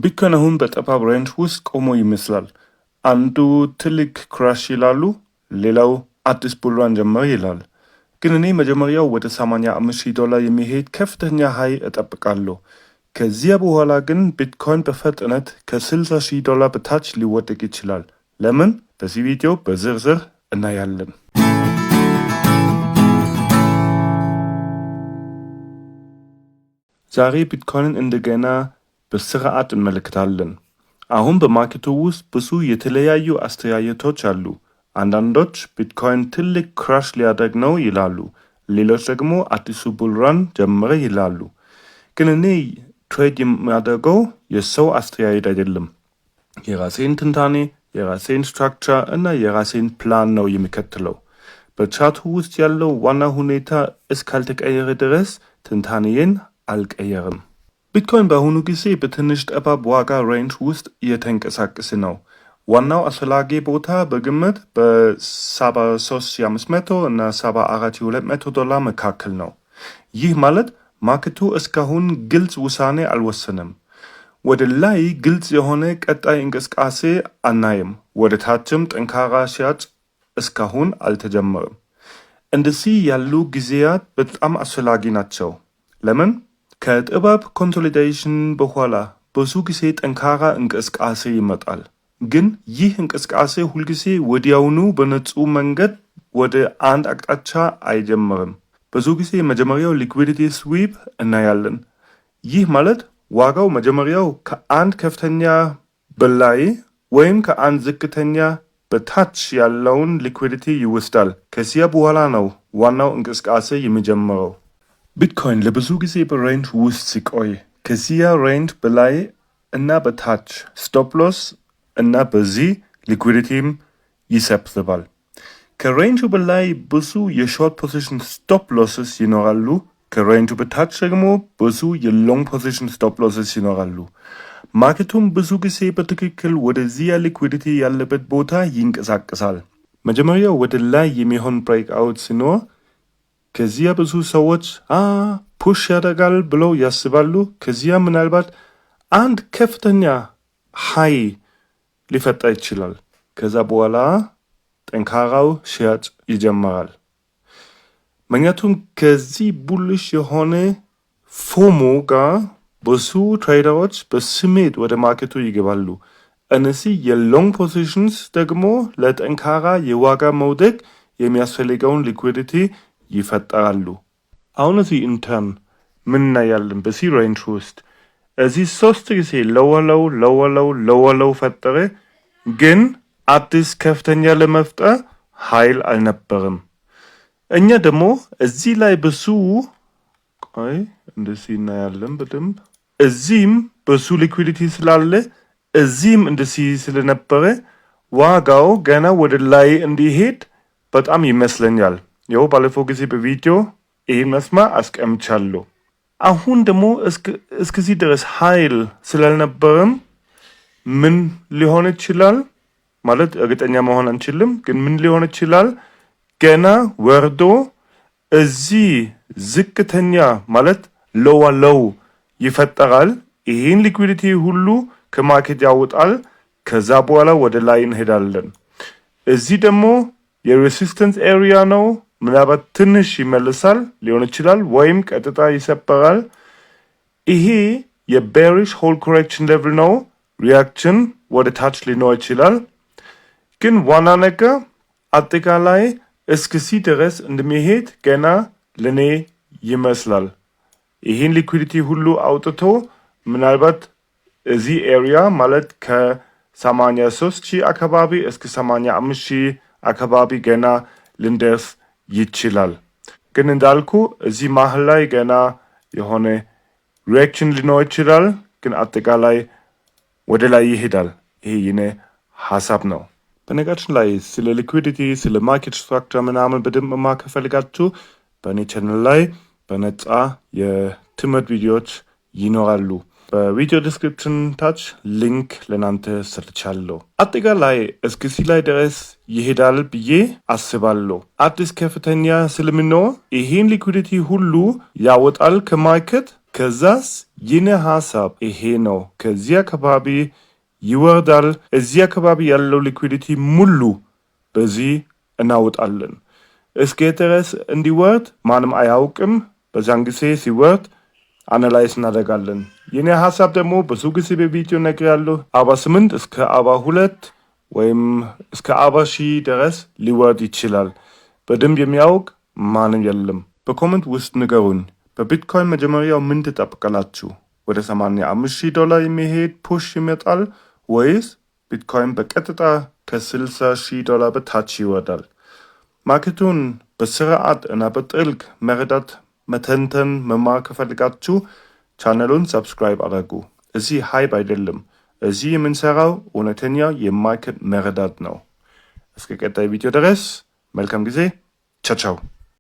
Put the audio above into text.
ቢትኮይን አሁን በጠባብ ሬንጅ ውስጥ ቆሞ ይመስላል። አንዱ ትልቅ ክራሽ ይላሉ፣ ሌላው አዲስ ቡልራን ጀመረ ይላል። ግን እኔ መጀመሪያው ወደ $85,000 የሚሄድ ከፍተኛ ሀይ እጠብቃለሁ። ከዚያ በኋላ ግን ቢትኮይን በፍጥነት $60,000 በታች ሊወደቅ ይችላል። ለምን? በዚህ ቪዲዮ በዝርዝር እናያለን። ዛሬ ቢትኮይንን እንደገና በስርዓት እንመለከታለን። አሁን በማርኬቱ ውስጥ ብዙ የተለያዩ አስተያየቶች አሉ። አንዳንዶች ቢትኮይን ትልቅ ክራሽ ሊያደርግ ነው ይላሉ፣ ሌሎች ደግሞ አዲሱ ቡልራን ጀመረ ይላሉ። ግን እኔ ትሬድ የሚያደርገው የሰው አስተያየት አይደለም። የራሴን ትንታኔ፣ የራሴን ስትራክቸር እና የራሴን ፕላን ነው የሚከተለው። በቻርቱ ውስጥ ያለው ዋና ሁኔታ እስካልተቀየረ ድረስ ትንታኔን አልቀየርም። ቢትኮይን በአሁኑ ጊዜ በትንሽ ጠባብ ዋጋ ሬንጅ ውስጥ እየተንቀሳቀሰ ነው። ዋናው አስፈላጊ ቦታ በግምት በ73,500 እና $74,200 መካከል ነው። ይህ ማለት ማርኬቱ እስካሁን ግልጽ ውሳኔ አልወሰነም። ወደ ላይ ግልጽ የሆነ ቀጣይ እንቅስቃሴ አናይም። ወደ ታችም ጠንካራ ሽያጭ እስካሁን አልተጀመረም። እንደዚህ ያሉ ጊዜያት በጣም አስፈላጊ ናቸው። ለምን? ከጥበብ ኮንሶሊዴሽን በኋላ ብዙ ጊዜ ጠንካራ እንቅስቃሴ ይመጣል። ግን ይህ እንቅስቃሴ ሁልጊዜ ወዲያውኑ በንጹህ መንገድ ወደ አንድ አቅጣጫ አይጀምርም። ብዙ ጊዜ መጀመሪያው ሊኩዊዲቲ ስዊፕ እናያለን። ይህ ማለት ዋጋው መጀመሪያው ከአንድ ከፍተኛ በላይ ወይም ከአንድ ዝቅተኛ በታች ያለውን ሊኩዊዲቲ ይወስዳል። ከዚያ በኋላ ነው ዋናው እንቅስቃሴ የሚጀምረው። ቢትኮይን ለብዙ ጊዜ በሬንጅ ውስጥ ሲቆይ ከዚያ ሬንጅ በላይ እና በታች ስቶፕ ሎስ እና በዚህ ሊኩዊዲቲም ይሰብስባል። ከሬንጁ በላይ ብዙ የሾርት ፖዚሽን ስቶፕ ሎስስ ይኖራሉ። ከሬንጁ በታች ደግሞ ብዙ የሎንግ ፖዚሽን ስቶፕ ሎስስ ይኖራሉ። ማርኬቱም ብዙ ጊዜ በትክክል ወደዚያ ሊኩዊዲቲ ያለበት ቦታ ይንቀሳቀሳል። መጀመሪያው ወደ ላይ የሚሆን ብሬክ አውት ሲኖር ከዚያ ብዙ ሰዎች ፑሽ ያደርጋል ብለው ያስባሉ። ከዚያ ምናልባት አንድ ከፍተኛ ሀይ ሊፈጠር ይችላል። ከዛ በኋላ ጠንካራው ሽያጭ ይጀምራል። ምክንያቱም ከዚህ ቡልሽ የሆነ ፎሞ ጋር ብዙ ትሬደሮች በስሜት ወደ ማርኬቱ ይገባሉ። እነዚህ የሎንግ ፖዚሽንስ ደግሞ ለጠንካራ የዋጋ መውደቅ የሚያስፈልገውን ሊኩዊዲቲ ይፈጠራሉ። አሁን እዚህ ኢንተርን ምን እናያለን? በዚህ ሬንጅ ውስጥ እዚህ 3 ጊዜ ለወለው ፈጠረ፣ ግን አዲስ ከፍተኛ ለመፍጠር ኃይል አልነበረም። እኛ ደግሞ እዚህ ላይ ብዙ እንደዚህ እናያለን በደንብ። እዚህም ብዙ ሊኩዊዲቲ ስላለ እዚህም እንደዚህ ስለነበረ ዋጋው ገና ወደ ላይ እንዲሄድ በጣም ይመስለኛል። ያው ባለፈው ጊዜ በቪዲዮ ይህን መስመር አስቀምቻለሁ። አሁን ደግሞ እስከዚህ ድረስ ኃይል ስላልነበረም ምን ሊሆን ይችላል ማለት እርግጠኛ መሆን አንችልም፣ ግን ምን ሊሆን ይችላል? ገና ወርዶ እዚህ ዝቅተኛ ማለት ሎው ይፈጠራል። ይህን ሊኩዊዲቲ ሁሉ ከማርኬት ያወጣል። ከዛ በኋላ ወደ ላይ እንሄዳለን። እዚህ ደግሞ የሬሲስተንስ ኤሪያ ነው። ምናልባት ትንሽ ይመልሳል ሊሆን ይችላል፣ ወይም ቀጥታ ይሰበራል። ይሄ የቤሪሽ ሆል ኮሬክሽን ሌቭል ነው። ሪያክሽን ወደ ታች ሊኖር ይችላል። ግን ዋና ነገር አጠቃላይ እስከዚህ ድረስ እንደሚሄድ ገና ለኔ ይመስላል። ይህን ሊኩዊዲቲ ሁሉ አውጥቶ ምናልባት እዚህ ኤሪያ ማለት ከ83,000 አካባቢ እስከ 85,000 አካባቢ ገና ልንደርስ ይችላል። ግን እንዳልኩ እዚህ መሀል ላይ ገና የሆነ ሪያክሽን ሊኖር ይችላል። ግን አጠቃላይ ወደ ላይ ይሄዳል። ይሄ የኔ ሀሳብ ነው። በነገራችን ላይ ስለ ሊኩዊዲቲ፣ ስለ ማርኬት ስትራክቸር ምናምን በደንብ መማር ከፈልጋችሁ በእኔ ቻናል ላይ በነጻ የትምህርት ቪዲዮዎች ይኖራሉ። በቪዲዮ ዲስክሪፕሽን ታች ሊንክ ለናንተ ሰርቻለሁ። አጠቃላይ እስከዚህ ላይ ድረስ ይሄዳል ብዬ አስባለሁ። አዲስ ከፍተኛ ስለሚኖር ይሄን ሊኩዊዲቲ ሁሉ ያወጣል ከማርኬት። ከዛስ የኔ ሀሳብ ይሄ ነው። ከዚህ አካባቢ ይወርዳል። እዚህ አካባቢ ያለው ሊኩዊዲቲ ሙሉ በዚህ እናወጣለን። እስከ ድረስ እንዲወርድ ማንም አያውቅም። በዛን ጊዜ ሲወርድ አናላይዝ እናደርጋለን። የኔ ሀሳብ ደግሞ ብዙ ጊዜ በቪዲዮ ነግሬያለሁ። 48 እስከ 42 ወይም እስከ 40 ሺህ ድረስ ሊወርድ ይችላል። በደንብ የሚያውቅ ማንም የለም። በኮመንት ውስጥ ንገሩኝ። በቢትኮይን መጀመሪያው ምን ትጠብቃላችሁ? ወደ $85,000 የሚሄድ ፑሽ ይመጣል ወይስ ቢትኮይን በቀጥታ $60,000 በታች ይወርዳል? ማርኬቱን በስርዓት እና በጥልቅ መረዳት፣ መተንተን፣ መማር ከፈልጋችሁ ቻናሉን ሰብስክራይብ አድርጉ። እዚህ ሃይፕ አይደለም። እዚህ የምንሰራው እውነተኛ የማርኬት መረዳት ነው። እስከ ቀጣይ ቪዲዮ ድረስ መልካም ጊዜ። ቻው ቻው።